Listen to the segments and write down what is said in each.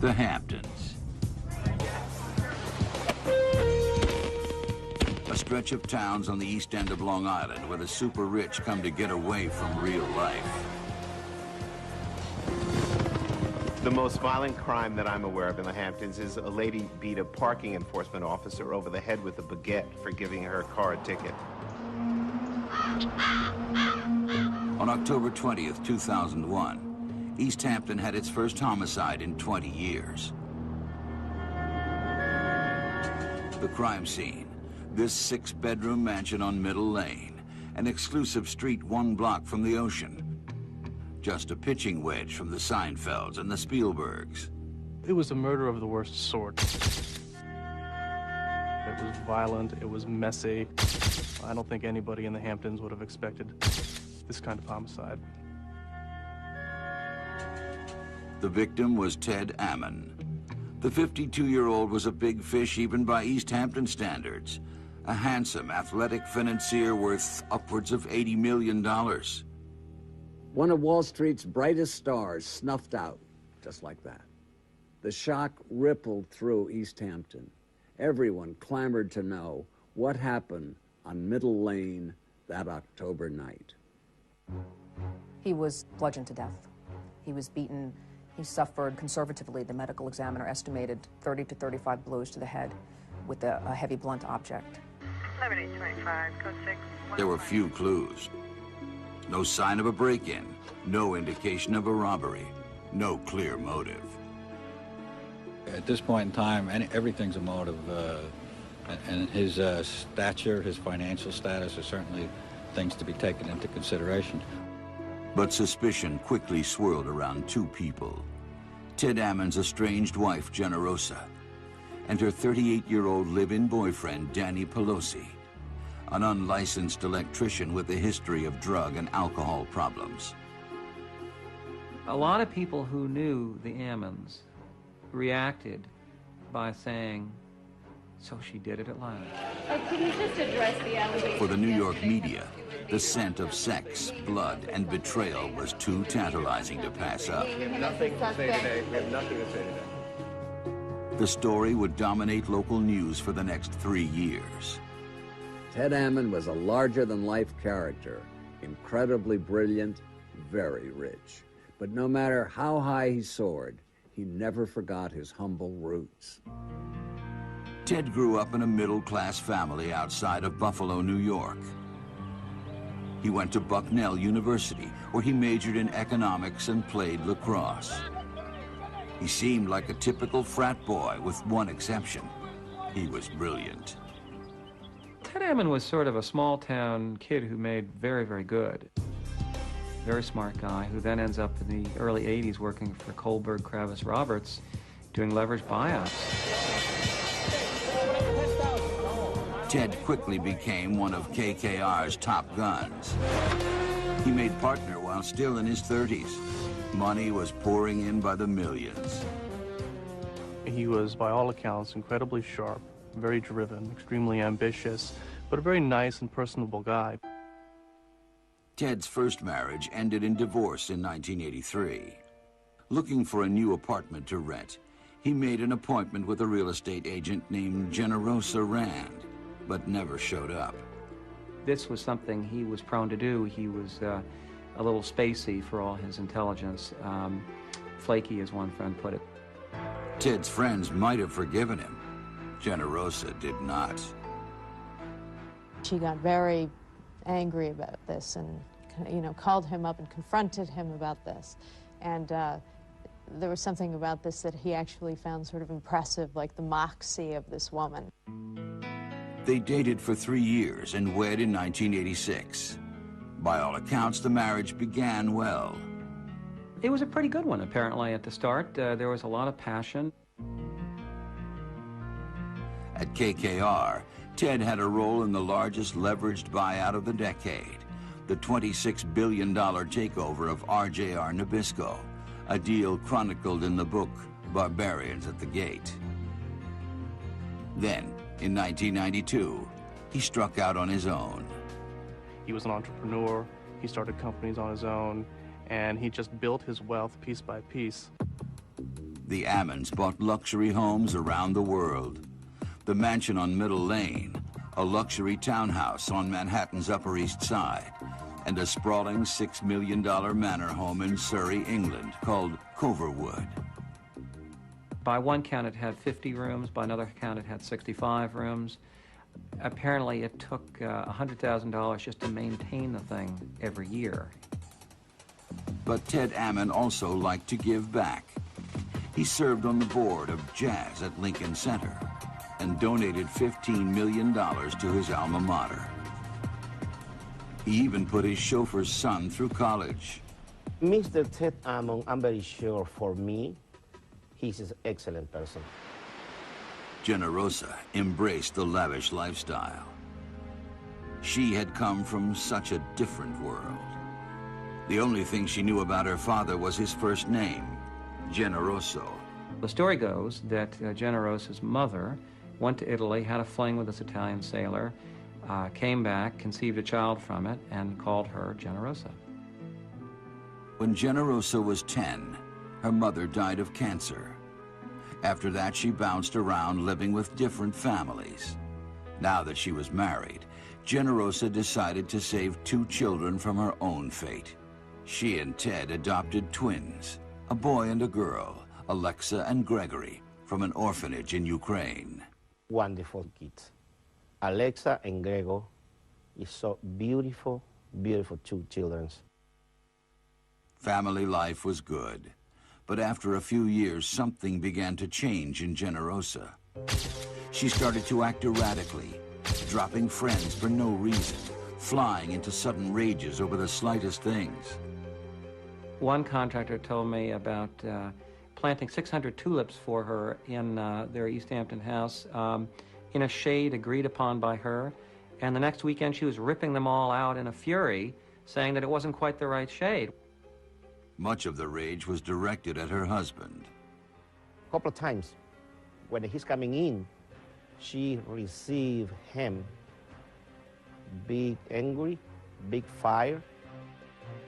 The Hamptons. A stretch of towns on the east end of Long Island where the super rich come to get away from real life. The most violent crime that I'm aware of in the Hamptons is a lady beat a parking enforcement officer over the head with a baguette for giving her car a ticket. On October 20th, 2001, East Hampton had its first homicide in 20 years. The crime scene, this 6-bedroom mansion on Middle Lane, an exclusive street 1 block from the ocean. Just a pitching wedge from the Seinfelds and the Spielbergs. It was a murder of the worst sort. It was violent, it was messy. I don't think anybody in the Hamptons would have expected this kind of homicide. The victim was Ted Ammon. The 52-year-old was a big fish even by East Hampton standards. A handsome, athletic financier worth upwards of $80 million. One of Wall Street's brightest stars snuffed out, just like that. The shock rippled through East Hampton. Everyone clamored to know what happened on Middle Lane that October night. He was bludgeoned to death. He was beaten. He suffered, conservatively, the medical examiner estimated 30 to 35 blows to the head with a heavy blunt object. 7825, code 6. There were few clues. No sign of a break-in, no indication of a robbery, no clear motive. At this point in time, everything's a motive, and his stature, his financial status are certainly things to be taken into consideration. But suspicion quickly swirled around 2 people. Ted Ammon's estranged wife, Generosa, and her 38-year-old live-in boyfriend, Danny Pelosi, an unlicensed electrician with a history of drug and alcohol problems. A lot of people who knew the Ammons reacted by saying, "So she did it at last." Could you just address the allegation? For the New York media, the scent of sex, blood, and betrayal was too tantalizing to pass up. We have nothing to say today. We have nothing to say today. The story would dominate local news for the next 3 years. Ted Ammon was a larger-than-life character, incredibly brilliant, very rich. But no matter how high he soared, he never forgot his humble roots. Ted grew up in a middle-class family outside of Buffalo, New York. He went to Bucknell University, where he majored in economics and played lacrosse. He seemed like a typical frat boy, with one exception. He was brilliant. Ted Ammon was sort of a small-town kid who made very, very good. Very smart guy who then ends up in the early 80s working for Kohlberg Kravis Roberts doing leveraged buyouts. Ted quickly became one of KKR's top guns. He made partner while still in his 30s. Money was pouring in by the millions. He was, by all accounts, incredibly sharp, very driven, extremely ambitious, but a very nice and personable guy. Ted's first marriage ended in divorce in 1983. Looking for a new apartment to rent, he made an appointment with a real estate agent named Generosa Rand, but never showed up. This was something he was prone to do. He was a little spacey for all his intelligence, flaky as one friend put it. Ted's friends might have forgiven him. Generosa did not. She got very angry about this and, called him up and confronted him about this. And there was something about this that he actually found sort of impressive, like the moxie of this woman. They dated for 3 years and wed in 1986. By all accounts, the marriage began well. It was a pretty good one, apparently, at the start. There was a lot of passion. At KKR, Ted had a role in the largest leveraged buyout of the decade, the $26 billion takeover of RJR Nabisco, a deal chronicled in the book Barbarians at the Gate. Then, in 1992, he struck out on his own. He was an entrepreneur, he started companies on his own, and he just built his wealth piece by piece. The Ammons bought luxury homes around the world. The mansion on Middle Lane, a luxury townhouse on Manhattan's Upper East Side, and a sprawling $6 million manor home in Surrey, England, called Coverwood. By one count, it had 50 rooms. By another count, it had 65 rooms. Apparently, it took $100,000 just to maintain the thing every year. But Ted Ammon also liked to give back. He served on the board of jazz at Lincoln Center and donated $15 million to his alma mater. He even put his chauffeur's son through college. Mr. Ted Ammon, I'm very sure for me, he's an excellent person. Generosa embraced the lavish lifestyle. She had come from such a different world. The only thing she knew about her father was his first name, Generoso. The story goes that Generosa's mother went to Italy, had a fling with this Italian sailor, came back, conceived a child from it, and called her Generosa. When Generosa was 10, her mother died of cancer. After that, she bounced around living with different families. Now that she was married, Generosa decided to save 2 children from her own fate. She and Ted adopted twins, a boy and a girl, Alexa and Gregory, from an orphanage in Ukraine. Wonderful kids. Alexa and Gregor is so beautiful, beautiful 2 children. Family life was good, but after a few years, something began to change in Generosa. She started to act erratically, dropping friends for no reason, flying into sudden rages over the slightest things. One contractor told me about planting 600 tulips for her in their East Hampton house in a shade agreed upon by her, and the next weekend she was ripping them all out in a fury, saying that it wasn't quite the right shade. Much of the rage was directed at her husband. A couple of times, when he's coming in, she received him big angry, big fire.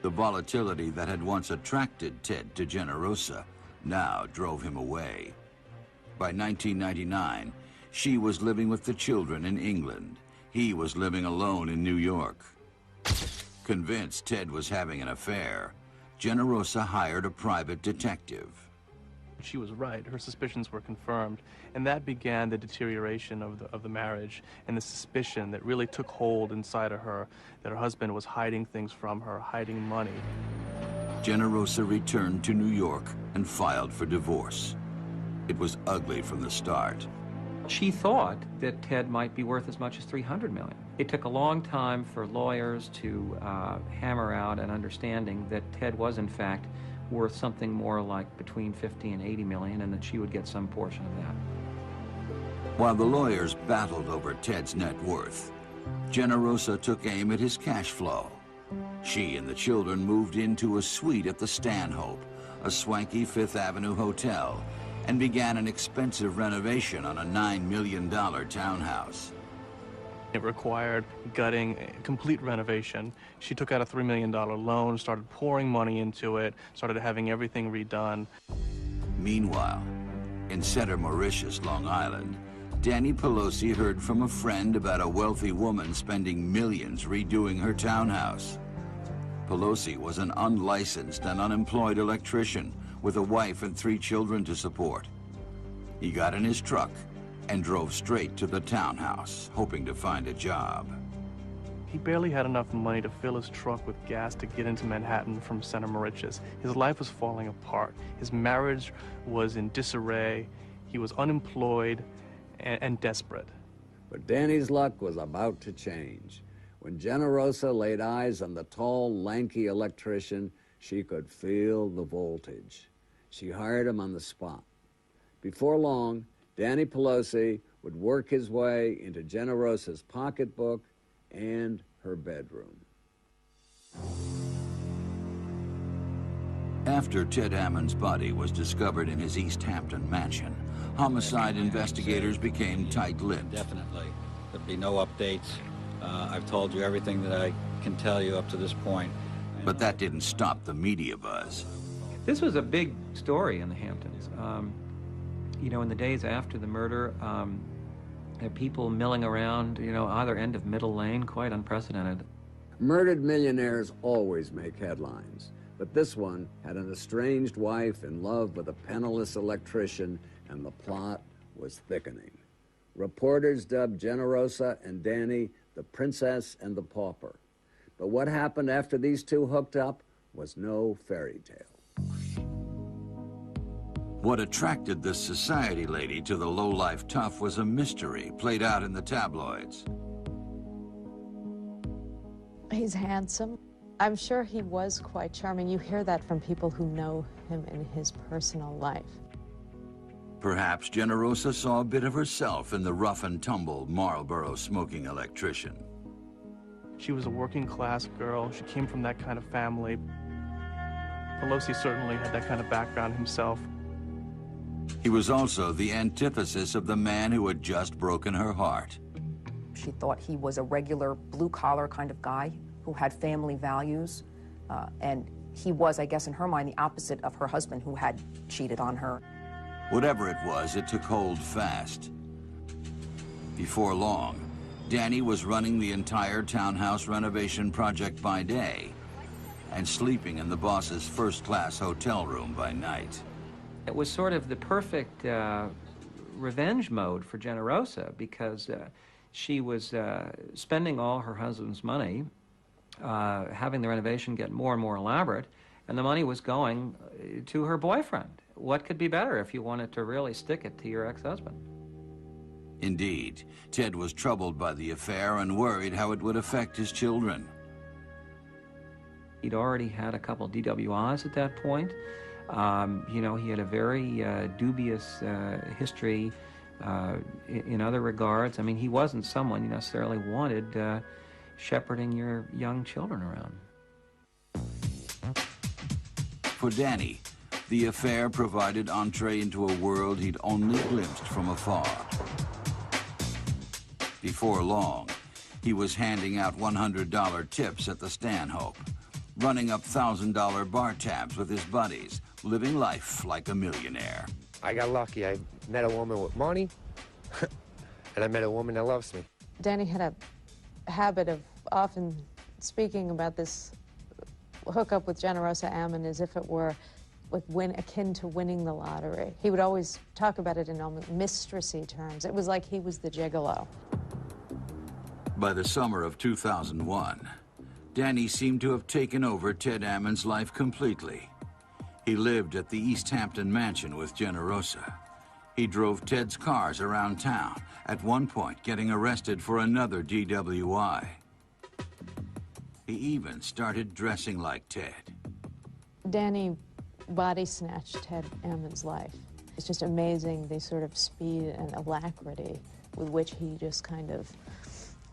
The volatility that had once attracted Ted to Generosa now drove him away. By 1999, she was living with the children in England. He was living alone in New York. Convinced Ted was having an affair, Generosa hired a private detective. She was right. Her suspicions were confirmed, and that began the deterioration of the marriage and the suspicion that really took hold inside of her that her husband was hiding things from her, hiding money. Generosa returned to New York and filed for divorce. It was ugly from the start. She thought that Ted might be worth as much as $300 million. It took a long time for lawyers to hammer out an understanding that Ted was, in fact, worth something more like between 50 and 80 million, and that she would get some portion of that. While the lawyers battled over Ted's net worth, Generosa took aim at his cash flow. She and the children moved into a suite at the Stanhope, a swanky Fifth Avenue hotel, and began an expensive renovation on a $9 million townhouse. It required gutting, complete renovation. She took out a $3 million loan, started pouring money into it, started having everything redone. Meanwhile, in Center Mauritius, Long Island, Danny Pelosi heard from a friend about a wealthy woman spending millions redoing her townhouse. Pelosi was an unlicensed and unemployed electrician with a wife and 3 children to support. He got in his truck and drove straight to the townhouse, hoping to find a job. He barely had enough money to fill his truck with gas to get into Manhattan from Center Mauritius. His life was falling apart. His marriage was in disarray. He was unemployed and desperate. But Danny's luck was about to change. When Generosa laid eyes on the tall, lanky electrician, she could feel the voltage. She hired him on the spot. Before long, Danny Pelosi would work his way into Generosa's pocketbook and her bedroom. After Ted Ammon's body was discovered in his East Hampton mansion, homicide investigators became tight-lipped. Definitely. There'll be no updates. I've told you everything that I can tell you up to this point. But that didn't stop the media buzz. This was a big story in the Hamptons. You know, in the days after the murder, there are people milling around, you know, either end of Middle Lane, quite unprecedented. Murdered millionaires always make headlines, but this one had an estranged wife in love with a penniless electrician, and the plot was thickening. Reporters dubbed Generosa and Danny the princess and the pauper. But what happened after these two hooked up was no fairy tale. What attracted this society lady to the low-life tough was a mystery played out in the tabloids. He's handsome. I'm sure he was quite charming. You hear that from people who know him in his personal life. Perhaps Generosa saw a bit of herself in the rough-and-tumble Marlboro-smoking electrician. She was a working-class girl. She came from that kind of family. Pelosi certainly had that kind of background himself. He was also the antithesis of the man who had just broken her heart. She thought he was a regular blue-collar kind of guy who had family values, and he was, I guess in her mind, the opposite of her husband who had cheated on her. Whatever it was, it took hold fast. Before long, Danny was running the entire townhouse renovation project by day and sleeping in the boss's first-class hotel room by night. It was sort of the perfect revenge mode for Generosa because she was spending all her husband's money, having the renovation get more and more elaborate, and the money was going to her boyfriend. What could be better if you wanted to really stick it to your ex-husband? Indeed, Ted was troubled by the affair and worried how it would affect his children. He'd already had a couple DWIs at that point. You know, he had a very dubious history in other regards. I mean, he wasn't someone you necessarily wanted shepherding your young children around. For Danny, the affair provided entree into a world he'd only glimpsed from afar. Before long, he was handing out $100 tips at the Stanhope, running up $1,000 bar tabs with his buddies, living life like a millionaire. I got lucky. I met a woman with money, and I met a woman that loves me. Danny had a habit of often speaking about this hookup with Generosa Ammon as if it were akin to winning the lottery. He would always talk about it in almost mistressy terms. It was like he was the gigolo. By the summer of 2001, Danny seemed to have taken over Ted Ammon's life completely. He lived at the East Hampton mansion with Generosa. He drove Ted's cars around town, at one point getting arrested for another DWI. He even started dressing like Ted. Danny body snatched Ted Ammon's life. It's just amazing the sort of speed and alacrity with which he just kind of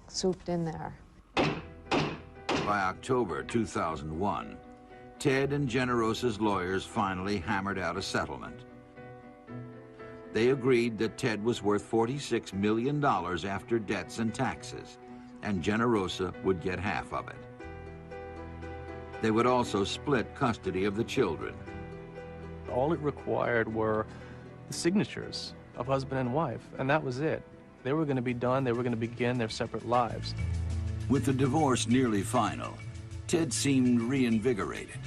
swooped in there. By October 2001, Ted and Generosa's lawyers finally hammered out a settlement. They agreed that Ted was worth $46 million after debts and taxes, and Generosa would get half of it. They would also split custody of the children. All it required were the signatures of husband and wife, and that was it. They were going to be done. They were going to begin their separate lives. With the divorce nearly final, Ted seemed reinvigorated.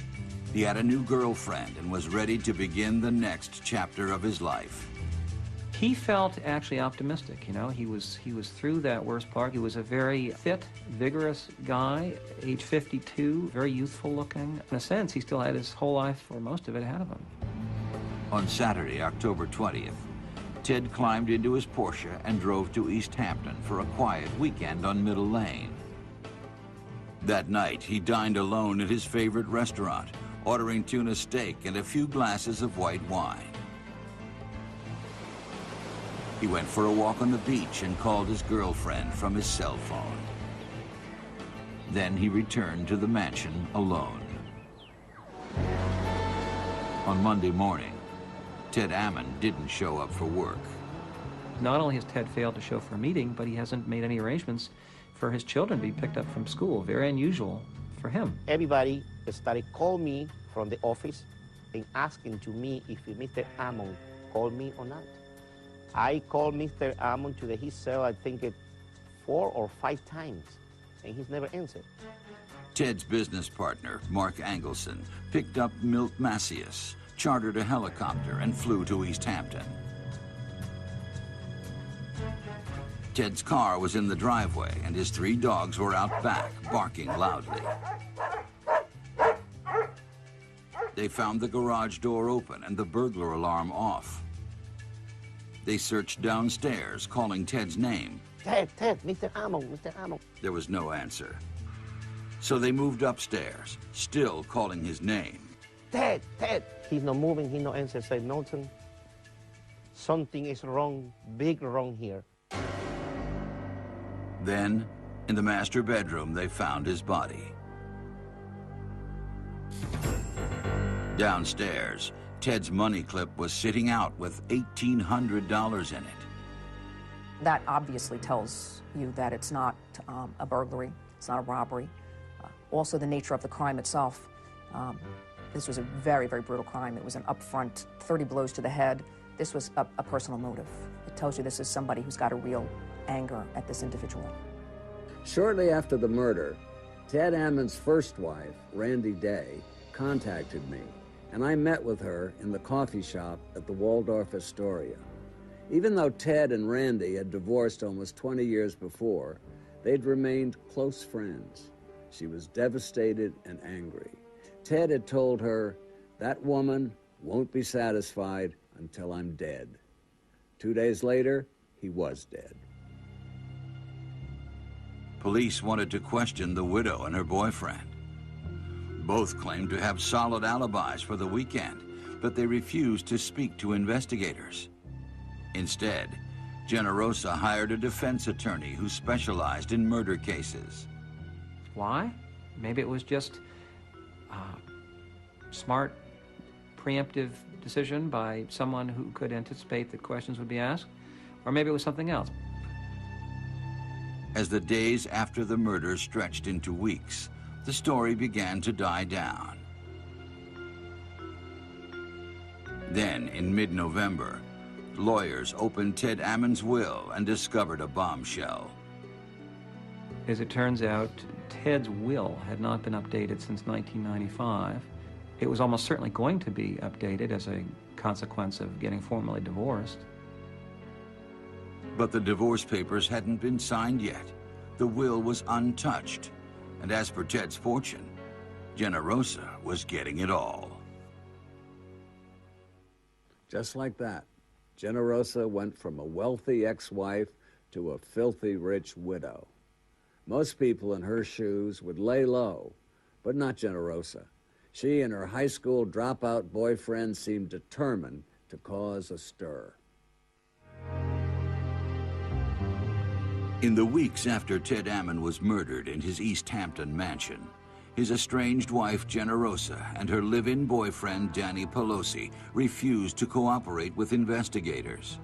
He had a new girlfriend and was ready to begin the next chapter of his life. He felt actually optimistic, you know. He was through that worst part. He was a very fit, vigorous guy, age 52, very youthful looking. In a sense, he still had his whole life, or most of it, ahead of him. On Saturday, October 20th, Ted climbed into his Porsche and drove to East Hampton for a quiet weekend on Middle Lane. That night, he dined alone at his favorite restaurant, ordering tuna steak and a few glasses of white wine. He went for a walk on the beach and called his girlfriend from his cell phone. Then he returned to the mansion alone. On Monday morning, Ted Ammon didn't show up for work. Not only has Ted failed to show for a meeting, but he hasn't made any arrangements for his children to be picked up from school. Very unusual for him. Everybody started calling me from the office and asking to me if Mr. Ammon called me or not. I called Mr. Ammon to his cell, I think 4 or 5 times, and he's never answered. Ted's business partner, Mark Angelson, picked up Milt Macias, chartered a helicopter, and flew to East Hampton. Ted's car was in the driveway, and his 3 dogs were out back, barking loudly. They found the garage door open and the burglar alarm off. They searched downstairs, calling Ted's name. Ted, Mr. Ammon, Mr. Ammon. There was no answer. So they moved upstairs, still calling his name. Ted. He's not moving, he's not answering. Say, Milton, something is wrong, big wrong here. Then, in the master bedroom, they found his body. Downstairs, Ted's money clip was sitting out with $1,800 in it. That obviously tells you that it's not a burglary, it's not a robbery. Also, the nature of the crime itself. This was a very, very brutal crime. It was an upfront 30 blows to the head. This was a personal motive. It tells you this is somebody who's got a real anger at this individual. Shortly after the murder, Ted Ammon's first wife, Randy Day, contacted me, and I met with her in the coffee shop at the Waldorf Astoria. Even though Ted and Randy had divorced almost 20 years before, they'd remained close friends. She was devastated and angry. Ted had told her, "That woman won't be satisfied until I'm dead." 2 days later, he was dead. Police wanted to question the widow and her boyfriend. Both claimed to have solid alibis for the weekend, but they refused to speak to investigators. Instead, Generosa hired a defense attorney who specialized in murder cases. Why? Maybe it was just a smart, preemptive decision by someone who could anticipate that questions would be asked, or maybe it was something else. As the days after the murder stretched into weeks, the story began to die down. Then, in mid-November, lawyers opened Ted Ammon's will and discovered a bombshell. As it turns out, Ted's will had not been updated since 1995. It was almost certainly going to be updated as a consequence of getting formally divorced. But the divorce papers hadn't been signed yet. The will was untouched. And as for Ted's fortune, Generosa was getting it all. Just like that, Generosa went from a wealthy ex-wife to a filthy rich widow. Most people in her shoes would lay low, but not Generosa. She and her high school dropout boyfriend seemed determined to cause a stir. In the weeks after Ted Ammon was murdered in his East Hampton mansion, his estranged wife Generosa and her live-in boyfriend Danny Pelosi refused to cooperate with investigators.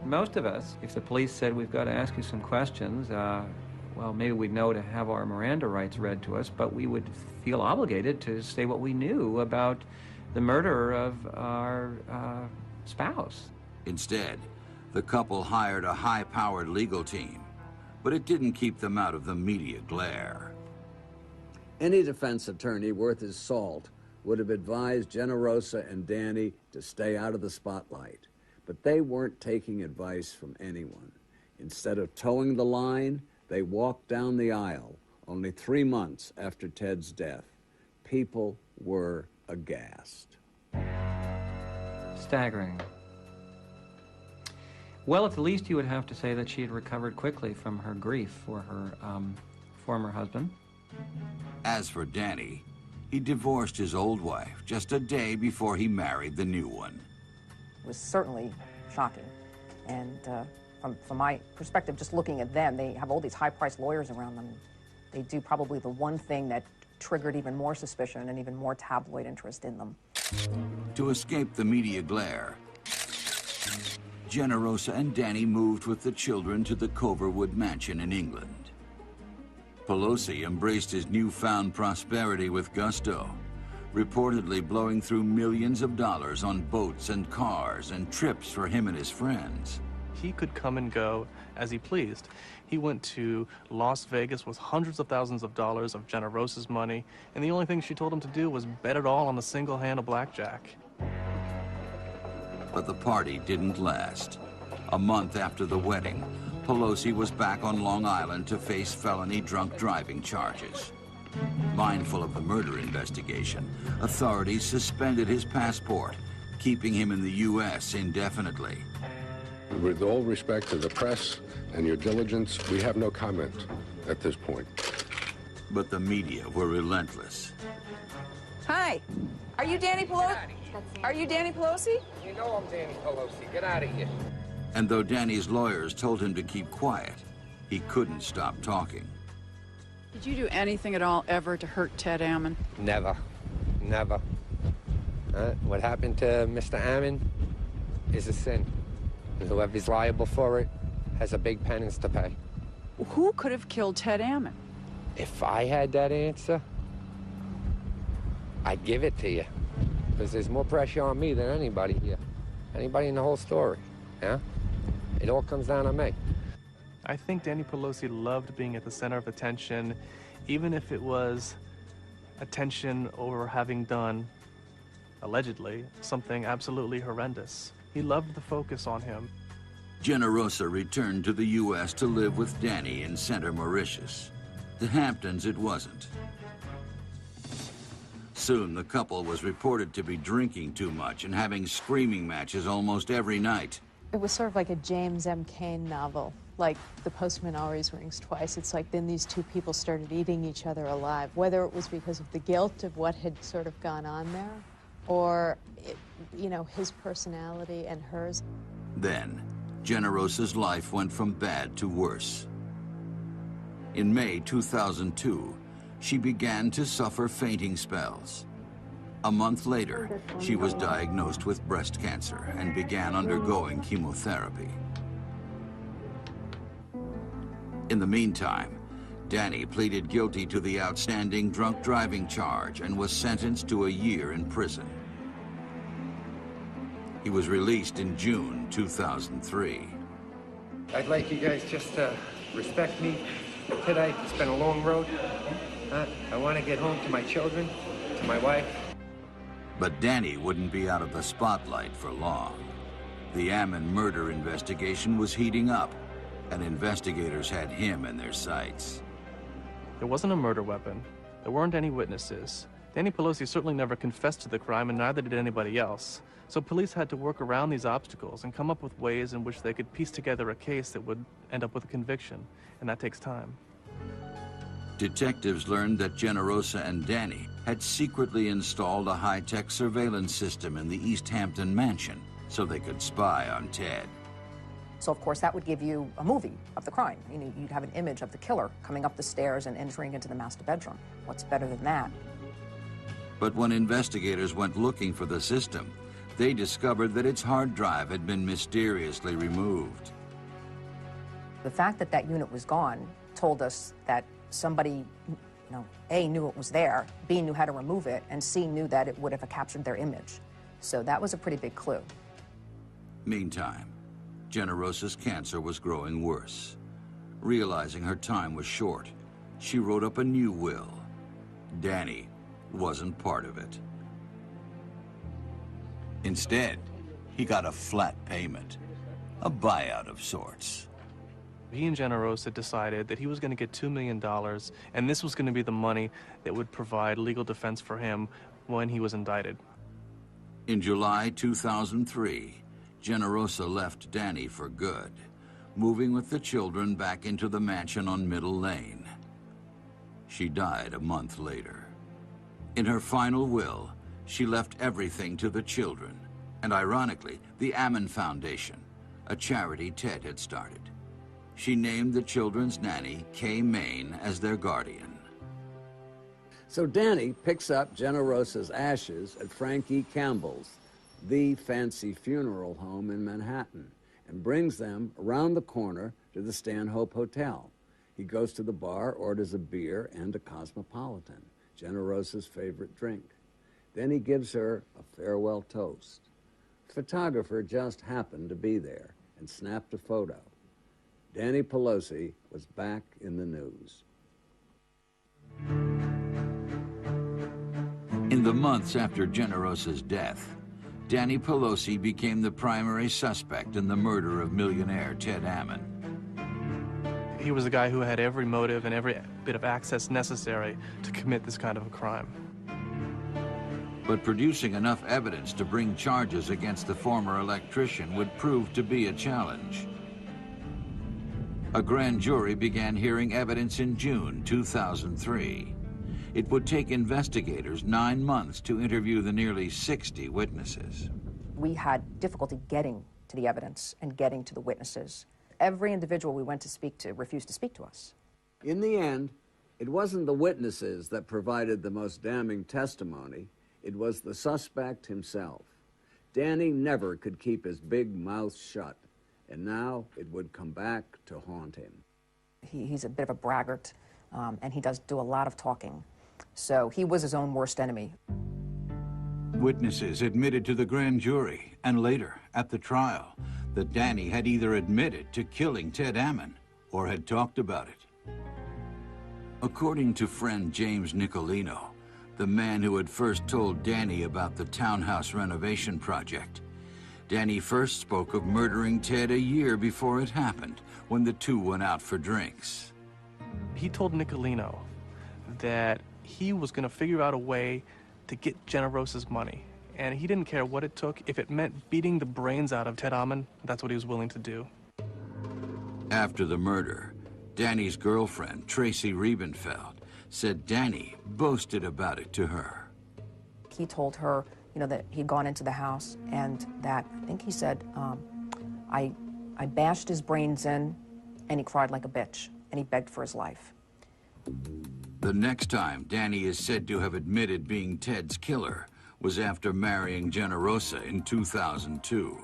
Most of us, if the police said, "We've got to ask you some questions," well, maybe we'd know to have our Miranda rights read to us, but we would feel obligated to say what we knew about the murder of our spouse. Instead, the couple hired a high-powered legal team, but it didn't keep them out of the media glare. Any defense attorney worth his salt would have advised Generosa and Danny to stay out of the spotlight, but they weren't taking advice from anyone. Instead of towing the line, they walked down the aisle only 3 months after Ted's death. People were aghast. Staggering. Well, at the least you would have to say that she had recovered quickly from her grief for her former husband. As for Danny, he divorced his old wife just a day before he married the new one. It was certainly shocking. And from my perspective, just looking at them, they have all these high-priced lawyers around them. They do probably the one thing that triggered even more suspicion and even more tabloid interest in them. To escape the media glare, Generosa and Danny moved with the children to the Coverwood mansion in England. Pelosi embraced his newfound prosperity with gusto. reportedly blowing through millions of dollars on boats and cars and trips for him and his friends. He could come and go as he pleased. He went to Las Vegas with hundreds of thousands of dollars of Generosa's money, and the only thing she told him to do was bet it all on a single hand of blackjack. But the party didn't last. A month after the wedding, Pelosi was back on Long Island to face felony drunk driving charges. Mindful of the murder investigation, authorities suspended his passport, keeping him in the U.S. indefinitely. With all respect to the press and your diligence, we have no comment at this point. But the media were relentless. Hi, are you Danny Pelosi? Are you Danny Pelosi? You know I'm Danny Pelosi. Get out of here. And though Danny's lawyers told him to keep quiet, he couldn't stop talking. Did you do anything at all ever to hurt Ted Ammon? Never. Never. What happened to Mr. Ammon is a sin. And whoever's liable for it has a big penance to pay. Who could have killed Ted Ammon? If I had that answer, I'd give it to you. Because there's more pressure on me than anybody here. Anybody in the whole story, yeah? It all comes down to me. I think Danny Pelosi loved being at the center of attention, even if it was attention over having done, allegedly, something absolutely horrendous. He loved the focus on him. Generosa returned to the U.S. to live with Danny in Center Mauritius. The Hamptons it wasn't. Soon, the couple was reported to be drinking too much and having screaming matches almost every night. It was sort of like a James M. Cain novel, like The Postman Always Rings Twice. It's like then these two people started eating each other alive, whether it was because of the guilt of what had sort of gone on there, or, his personality and hers. Then, Generosa's life went from bad to worse. In May 2002, she began to suffer fainting spells. A month later, she was diagnosed with breast cancer and began undergoing chemotherapy. In the meantime, Danny pleaded guilty to the outstanding drunk driving charge and was sentenced to a year in prison. He was released in June 2003. I'd like you guys just to respect me today. It's been a long road. I want to get home to my children, to my wife. But Danny wouldn't be out of the spotlight for long. The Ammon murder investigation was heating up, and investigators had him in their sights. There wasn't a murder weapon. There weren't any witnesses. Danny Pelosi certainly never confessed to the crime, and neither did anybody else. So police had to work around these obstacles and come up with ways in which they could piece together a case that would end up with a conviction, and that takes time. Detectives learned that Generosa and Danny had secretly installed a high-tech surveillance system in the East Hampton mansion so they could spy on Ted. So, of course, that would give you a movie of the crime. You'd have an image of the killer coming up the stairs and entering into the master bedroom. What's better than that? But when investigators went looking for the system, they discovered that its hard drive had been mysteriously removed. The fact that that unit was gone told us that somebody, A, knew it was there, B, knew how to remove it, and C, knew that it would have captured their image. So that was a pretty big clue. Meantime, Generosa's cancer was growing worse. Realizing her time was short, she wrote up a new will. Danny wasn't part of it. Instead, he got a flat payment, a buyout of sorts. He and Generosa decided that he was going to get $2 million, and this was going to be the money that would provide legal defense for him when he was indicted. In July 2003, Generosa left Danny for good, moving with the children back into the mansion on Middle Lane. She died a month later. In her final will, she left everything to the children, and ironically, the Ammon Foundation, a charity Ted had started. She named the children's nanny, Kay Main, as their guardian. So Danny picks up Generosa's ashes at Frank E. Campbell's, the fancy funeral home in Manhattan, and brings them around the corner to the Stanhope Hotel. He goes to the bar, orders a beer and a Cosmopolitan, Generosa's favorite drink. Then he gives her a farewell toast. The photographer just happened to be there and snapped a photo. Danny Pelosi was back in the news. In the months after Generosa's death, Danny Pelosi became the primary suspect in the murder of millionaire Ted Ammon. He was a guy who had every motive and every bit of access necessary to commit this kind of a crime. But producing enough evidence to bring charges against the former electrician would prove to be a challenge. A grand jury began hearing evidence in June 2003. It would take investigators 9 months to interview the nearly 60 witnesses. We had difficulty getting to the evidence and getting to the witnesses. Every individual we went to speak to refused to speak to us. In the end, it wasn't the witnesses that provided the most damning testimony. It was the suspect himself. Danny never could keep his big mouth shut, and now it would come back to haunt him. He's a bit of a braggart, and he does do a lot of talking. So he was his own worst enemy. Witnesses admitted to the grand jury, and later, at the trial, that Danny had either admitted to killing Ted Ammon or had talked about it. According to friend James Nicolino, the man who had first told Danny about the townhouse renovation project, Danny first spoke of murdering Ted a year before it happened, when the two went out for drinks. He told Nicolino that he was going to figure out a way to get Generosa's money. And he didn't care what it took. If it meant beating the brains out of Ted Ammon, that's what he was willing to do. After the murder, Danny's girlfriend, Tracy Riebenfeld, said Danny boasted about it to her. He told her, you know, that he'd gone into the house and that, I think he said, I bashed his brains in and he cried like a bitch and he begged for his life. The next time Danny is said to have admitted being Ted's killer was after marrying Generosa in 2002.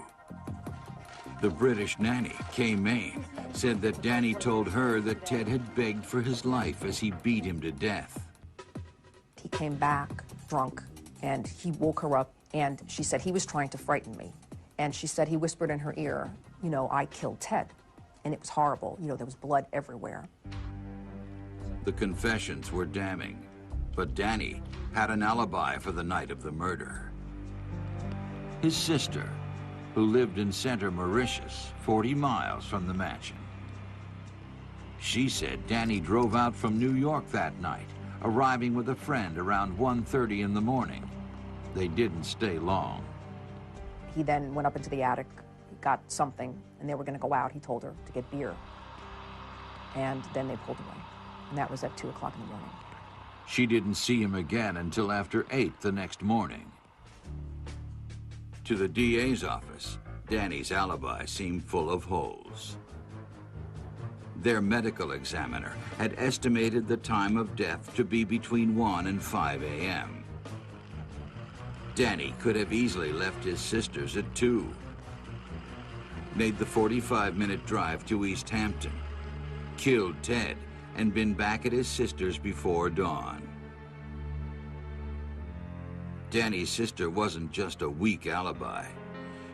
The British nanny, Kay Main, said that Danny told her that Ted had begged for his life as he beat him to death. He came back drunk and he woke her up and she said he was trying to frighten me. And she said he whispered in her ear, you know, I killed Ted. And it was horrible. You know, there was blood everywhere. The confessions were damning, but Danny had an alibi for the night of the murder. His sister, who lived in Center, Mauritius, 40 miles from the mansion. She said Danny drove out from New York that night, arriving with a friend around 1:30 in the morning. They didn't stay long. He then went up into the attic, got something, and they were going to go out, he told her, to get beer. And then they pulled away. And that was at 2 o'clock in the morning. She didn't see him again until after 8 the next morning. To the DA's office, Danny's alibi seemed full of holes. Their medical examiner had estimated the time of death to be between 1 and 5 a.m. Danny could have easily left his sisters at 2, made the 45-minute drive to East Hampton, killed Ted, and been back at his sister's before dawn. Danny's sister wasn't just a weak alibi.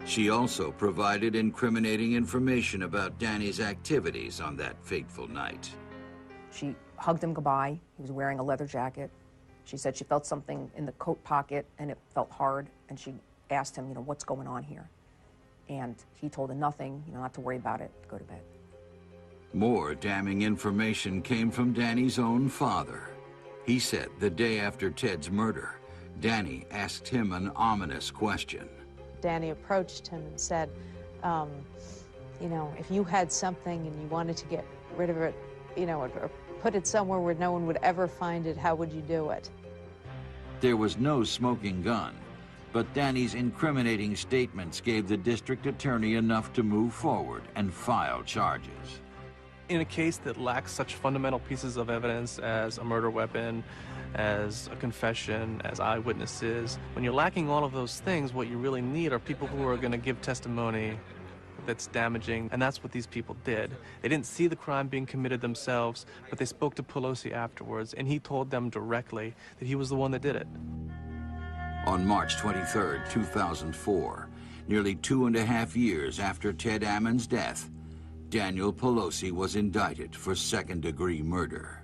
She also provided incriminating information about Danny's activities on that fateful night. She hugged him goodbye. He was wearing a leather jacket. She said she felt something in the coat pocket and it felt hard, and she asked him, you know, what's going on here? And he told her nothing, you know, not to worry about it, go to bed. More damning information came from Danny's own father. He said the day after Ted's murder, Danny asked him an ominous question. Danny approached him and said, you know, if you had something and you wanted to get rid of it, you know, or put it somewhere where no one would ever find it, how would you do it? There was no smoking gun, but Danny's incriminating statements gave the district attorney enough to move forward and file charges. In a case that lacks such fundamental pieces of evidence as a murder weapon, as a confession, as eyewitnesses, when you're lacking all of those things, what you really need are people who are going to give testimony that's damaging, and that's what these people did. They didn't see the crime being committed themselves, but they spoke to Pelosi afterwards, and he told them directly that he was the one that did it. On March 23, 2004, nearly 2.5 years after Ted Ammon's death, Daniel Pelosi was indicted for second-degree murder.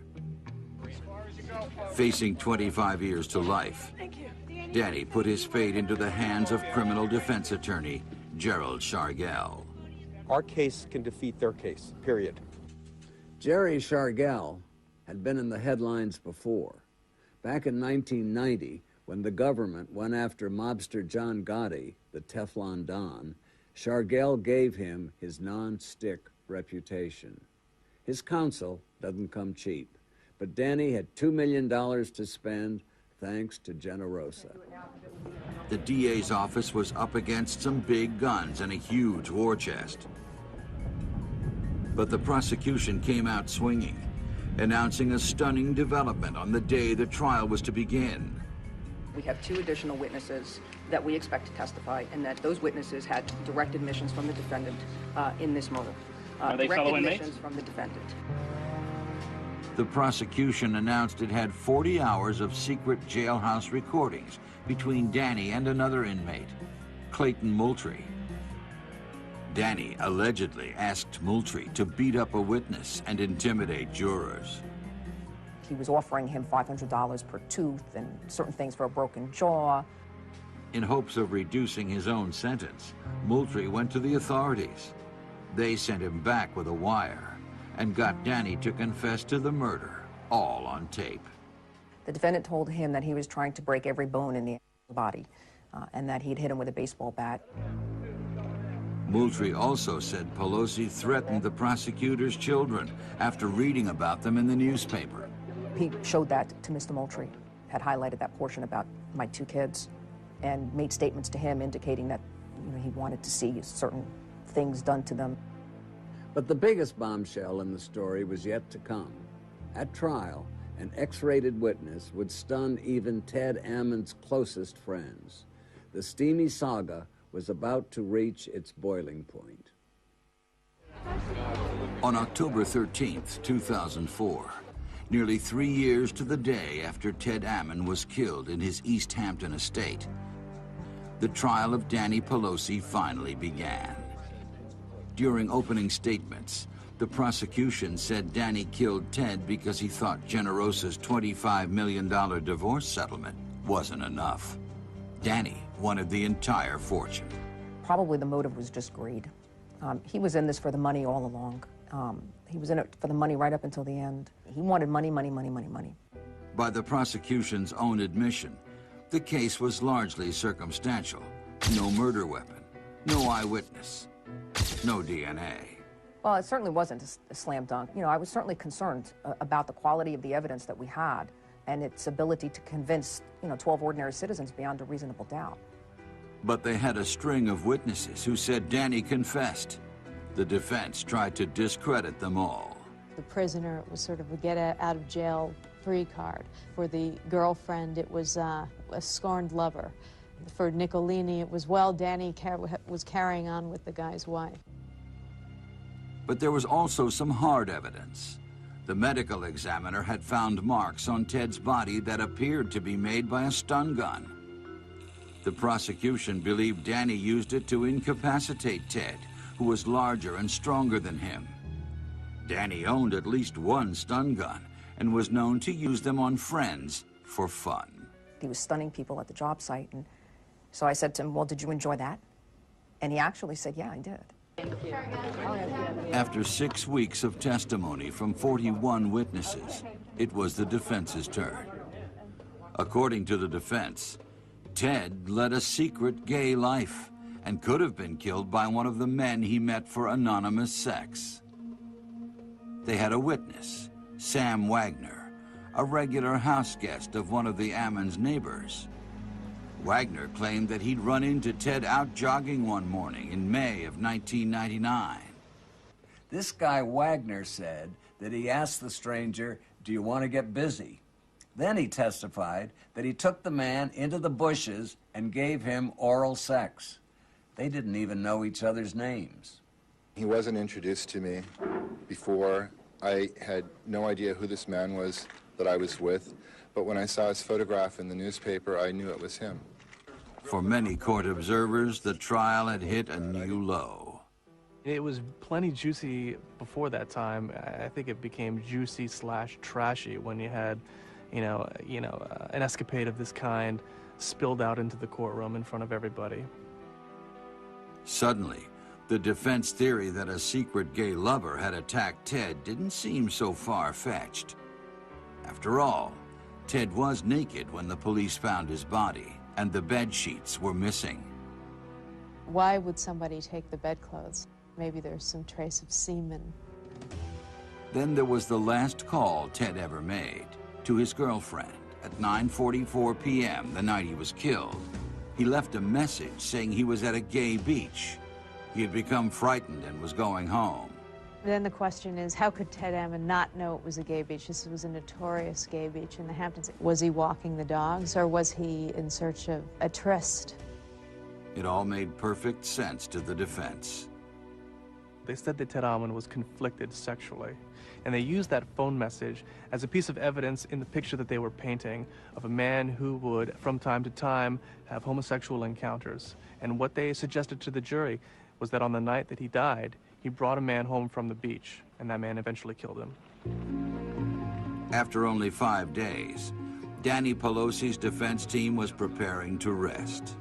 Facing 25 years to life, Danny put his fate into the hands of criminal defense attorney Gerald Shargell. Our case can defeat their case, period. Jerry Shargell had been in the headlines before. Back in 1990, when the government went after mobster John Gotti, the Teflon Don, Shargell gave him his non-stick reputation. His counsel doesn't come cheap, but Danny had $2 million to spend thanks to Generosa. The DA's office was up against some big guns and a huge war chest. But the prosecution came out swinging, announcing a stunning development on the day the trial was to begin. We have 2 additional witnesses that we expect to testify, and that those witnesses had direct admissions from the defendant in this murder. Are they fellow inmates? Direct admissions from the defendant. The prosecution announced it had 40 hours of secret jailhouse recordings between Danny and another inmate, Clayton Moultrie. Danny allegedly asked Moultrie to beat up a witness and intimidate jurors. He was offering him $500 per tooth and certain things for a broken jaw. In hopes of reducing his own sentence, Moultrie went to the authorities. They sent him back with a wire and got Danny to confess to the murder, all on tape. The defendant told him that he was trying to break every bone in the body and that he'd hit him with a baseball bat. Moultrie also said Pelosi threatened the prosecutor's children after reading about them in the newspaper. He showed that to Mr. Moultrie, had highlighted that portion about my 2 kids, and made statements to him indicating that he wanted to see certain things done to them. But the biggest bombshell in the story was yet to come. At trial, an X-rated witness would stun even Ted Ammon's closest friends. The steamy saga was about to reach its boiling point. On October 13th, 2004, nearly 3 years to the day after Ted Ammon was killed in his East Hampton estate, the trial of Danny Pelosi finally began. During opening statements, the prosecution said Danny killed Ted because he thought Generosa's $25 million divorce settlement wasn't enough. Danny wanted the entire fortune. Probably the motive was just greed. He was in this for the money all along. He was in it for the money right up until the end. He wanted money, money, money, money, money. By the prosecution's own admission, the case was largely circumstantial. No murder weapon, no eyewitness, no DNA. Well, it certainly wasn't a slam dunk. I was certainly concerned about the quality of the evidence that we had and its ability to convince, 12 ordinary citizens beyond a reasonable doubt. But they had a string of witnesses who said Danny confessed. The defense tried to discredit them all. The prisoner, it was sort of a get-out-of-jail-free card. For the girlfriend, it was a scorned lover. For Nicolini, it was, well, Danny was carrying on with the guy's wife. But there was also some hard evidence. The medical examiner had found marks on Ted's body that appeared to be made by a stun gun. The prosecution believed Danny used it to incapacitate Ted, who was larger and stronger than him. Danny owned at least 1 stun gun and was known to use them on friends for fun. He was stunning people at the job site, and so I said to him, well, did you enjoy that? And he actually said, yeah, I did. After 6 weeks of testimony from 41 witnesses, it was the defense's turn. According to the defense, Ted led a secret gay life and could have been killed by one of the men he met for anonymous sex. They had a witness, Sam Wagner, a regular house guest of one of the Ammon's neighbors. Wagner claimed that he'd run into Ted out jogging one morning in May of 1999. This guy Wagner said that he asked the stranger, "Do you want to get busy?" Then he testified that he took the man into the bushes and gave him oral sex. They didn't even know each other's names. He wasn't introduced to me before. I had no idea who this man was that I was with, but when I saw his photograph in the newspaper, I knew it was him. For many court observers, the trial had hit a new low. It was plenty juicy before that time. I think it became juicy / trashy when you had, an escapade of this kind spilled out into the courtroom in front of everybody. Suddenly, the defense theory that a secret gay lover had attacked Ted didn't seem so far-fetched. After all, Ted was naked when the police found his body, and the bed sheets were missing. Why would somebody take the bedclothes? Maybe there's some trace of semen. Then there was the last call Ted ever made to his girlfriend at 9:44 p.m. the night he was killed. He left a message saying he was at a gay beach. He had become frightened and was going home. Then the question is, how could Ted Ammon not know it was a gay beach? This was a notorious gay beach in the Hamptons. Was he walking the dogs, or was he in search of a tryst? It all made perfect sense to the defense. They said that Ted Ammon was conflicted sexually, and they used that phone message as a piece of evidence in the picture that they were painting of a man who would, from time to time, have homosexual encounters. And what they suggested to the jury was that on the night that he died, he brought a man home from the beach, and that man eventually killed him. After only 5 days, Danny Pelosi's defense team was preparing to rest.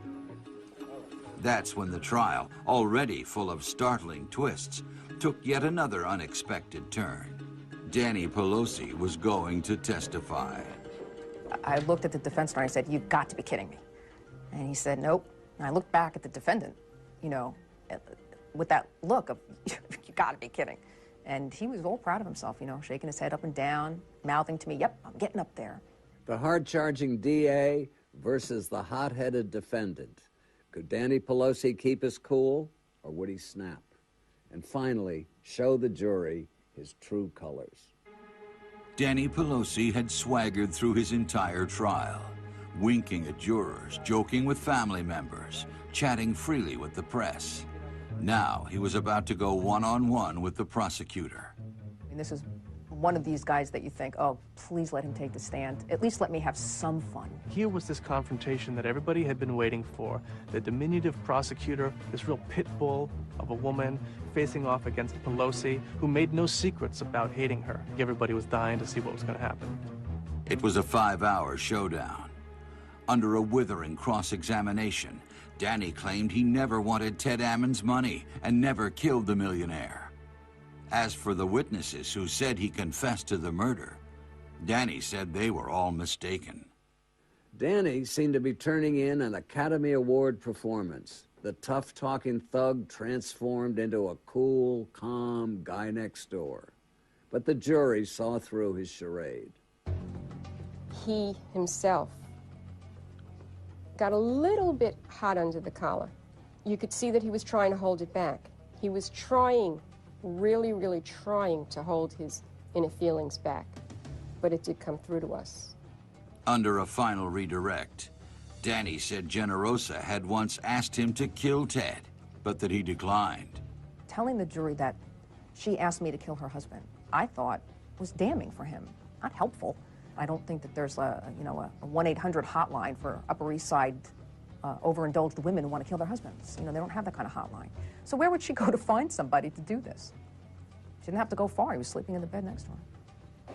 That's when the trial, already full of startling twists, took yet another unexpected turn. Danny Pelosi was going to testify. I looked at the defense lawyer and I said, "You've got to be kidding me." And he said, "Nope." And I looked back at the defendant, with that look of, "You got to be kidding." And he was all proud of himself, shaking his head up and down, mouthing to me, "Yep, I'm getting up there." The hard-charging DA versus the hot-headed defendant. Could Danny Pelosi keep his cool, or would he snap? And finally, show the jury his true colors. Danny Pelosi had swaggered through his entire trial, winking at jurors, joking with family members, chatting freely with the press. Now he was about to go one-on-one with the prosecutor. And this is one of these guys that you think, oh, please let him take the stand. At least let me have some fun. Here was this confrontation that everybody had been waiting for. The diminutive prosecutor, this real pit bull of a woman facing off against Pelosi, who made no secrets about hating her. Everybody was dying to see what was going to happen. It was a 5-hour showdown. Under a withering cross-examination, Danny claimed he never wanted Ted Ammon's money and never killed the millionaire. As for the witnesses who said he confessed to the murder, Danny said they were all mistaken. Danny seemed to be turning in an Academy Award performance. The tough-talking thug transformed into a cool, calm guy next door. But the jury saw through his charade. He himself got a little bit hot under the collar. You could see that he was trying to hold it back. He was trying, really, really trying to hold his inner feelings back. But it did come through to us. Under a final redirect, Danny said Generosa had once asked him to kill Ted, but that he declined. Telling the jury that she asked me to kill her husband, I thought was damning for him, not helpful. I don't think that there's a 1-800 hotline for Upper East Side overindulged women who want to kill their husbands. They don't have that kind of hotline. So where would she go to find somebody to do this? She didn't have to go far. He was sleeping in the bed next to her.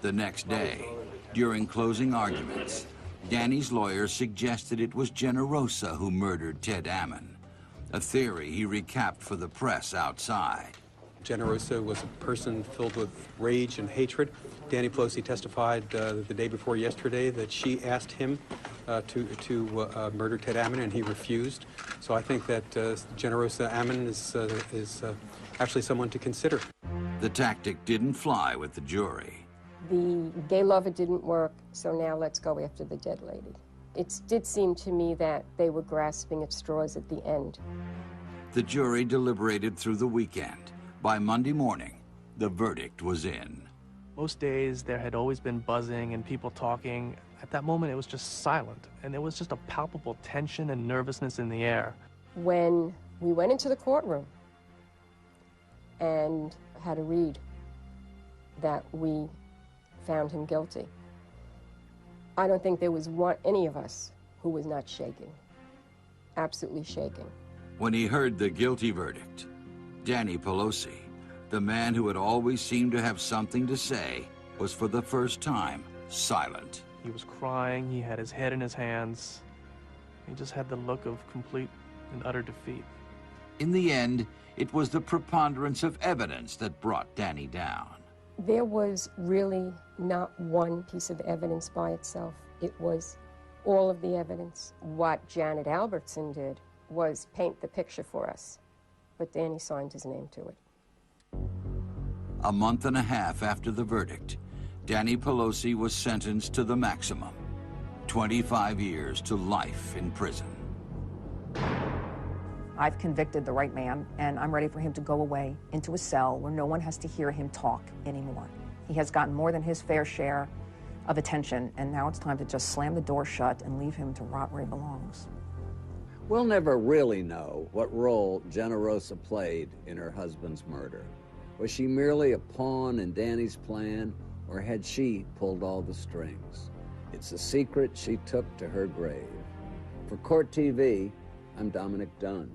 The next day, during closing arguments, Danny's lawyer suggested it was Generosa who murdered Ted Ammon, a theory he recapped for the press outside. Generosa was a person filled with rage and hatred. Danny Pelosi testified the day before yesterday that she asked him to murder Ted Ammon, and he refused. So I think that Generosa Ammon is actually someone to consider. The tactic didn't fly with the jury. The gay lover didn't work, so now let's go after the dead lady. It did seem to me that they were grasping at straws at the end. The jury deliberated through the weekend. By Monday morning, the verdict was in. Most days there had always been buzzing and people talking. At that moment it was just silent, and there was just a palpable tension and nervousness in the air. When we went into the courtroom and had to read that we found him guilty, I don't think there was any of us who was not shaking. absolutely shaking. When he heard the guilty verdict, Danny Pelosi, the man who had always seemed to have something to say, was for the first time silent. He was crying, he had his head in his hands. He just had the look of complete and utter defeat. In the end, it was the preponderance of evidence that brought Danny down. There was really not one piece of evidence by itself. It was all of the evidence. What Janet Albertson did was paint the picture for us, but Danny signed his name to it. A month and a half after the verdict, Danny Pelosi was sentenced to the maximum, 25 years to life in prison. I've convicted the right man, and I'm ready for him to go away into a cell where no one has to hear him talk anymore. He has gotten more than his fair share of attention, and now it's time to just slam the door shut and leave him to rot where he belongs. We'll never really know what role Generosa played in her husband's murder. Was she merely a pawn in Danny's plan, or had she pulled all the strings? It's a secret she took to her grave. For Court TV, I'm Dominic Dunn.